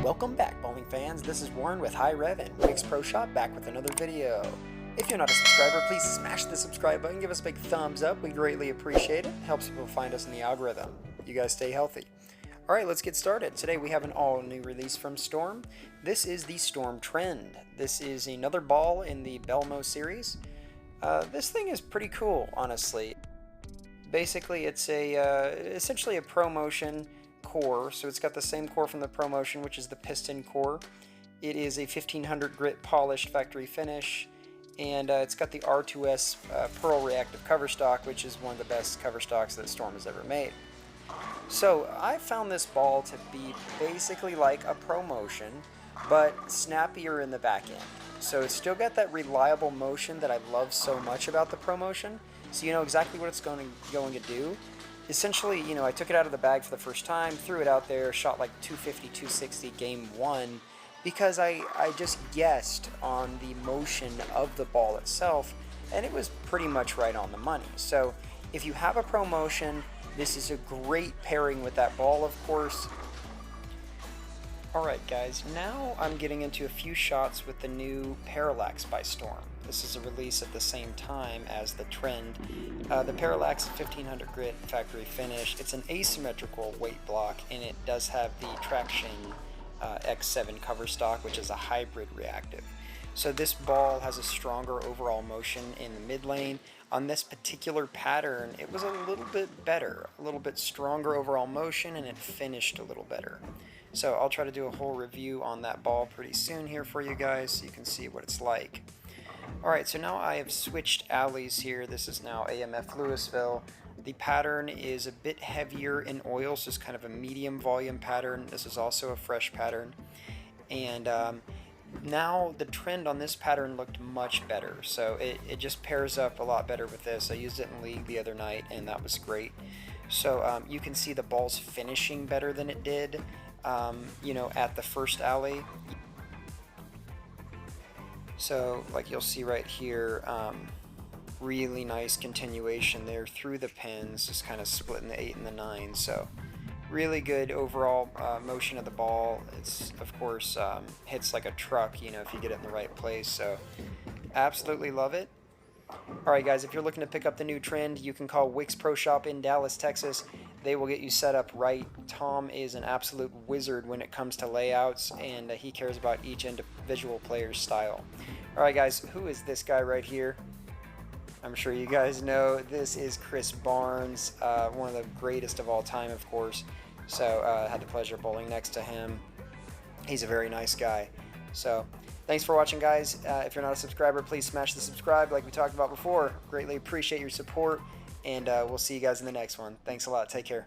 Welcome back, bowling fans. This is Warren with High Rev and Wix Pro Shop back with another video. If you're not a subscriber, please smash the subscribe button, give us a big thumbs up. We greatly appreciate it. Helps people find us in the algorithm. You guys stay healthy. Alright, let's get started. Today we have an all-new release from Storm. This is the Storm Trend. This is another ball in the Belmo series. This thing is pretty cool, honestly. Basically, it's essentially a ProMotion core, so it's got the same core from the ProMotion, which is the Piston Core. It is a 1500 grit polished factory finish, and it's got the R2S Pearl Reactive coverstock, which is one of the best coverstocks that Storm has ever made. So I found this ball to be basically like a ProMotion, but snappier in the back end. So it's still got that reliable motion that I love so much about the ProMotion, so you know exactly what it's going to do. Essentially, you know, I took it out of the bag for the first time, threw it out there, shot like 250, 260 game one, because I just guessed on the motion of the ball itself, and it was pretty much right on the money. So if you have a ProMotion, this is a great pairing with that ball, of course. Alright guys, now I'm getting into a few shots with the new Parallax by Storm. This is a release at the same time as the Trend. The Parallax is 1500 grit factory finish. It's an asymmetrical weight block, and it does have the Traction X7 cover stock, which is a hybrid reactive. So this ball has a stronger overall motion in the mid lane. On this particular pattern, it was a little bit better, a little bit stronger overall motion, and it finished a little better. So I'll try to do a whole review on that ball pretty soon here for you guys so you can see what it's like. Alright, so now I have switched alleys here. This is now AMF Louisville. The pattern is a bit heavier in oil, so it's kind of a medium volume pattern. This is also a fresh pattern. And now the trend on this pattern looked much better, so it just pairs up a lot better with this. I used it in League the other night, and that was great. So you can see the ball's finishing better than it did, you know, at the first alley. So like you'll see right here, really nice continuation there through the pins, just kind of splitting the 8 and the 9. So really good overall motion of the ball. It's of course hits like a truck, you know, if you get it in the right place. So absolutely love it. Alright guys, if you're looking to pick up the new Trend, you can call Wix Pro Shop in Dallas, Texas. They will get you set up right. Tom is an absolute wizard when it comes to layouts, and he cares about each individual player's style. Alright guys, who is this guy right here? I'm sure you guys know. This is Chris Barnes, one of the greatest of all time, of course. So I had the pleasure of bowling next to him. He's a very nice guy. So thanks for watching, guys. If you're not a subscriber, please smash the subscribe like we talked about before. Greatly appreciate your support, and we'll see you guys in the next one. Thanks a lot. Take care.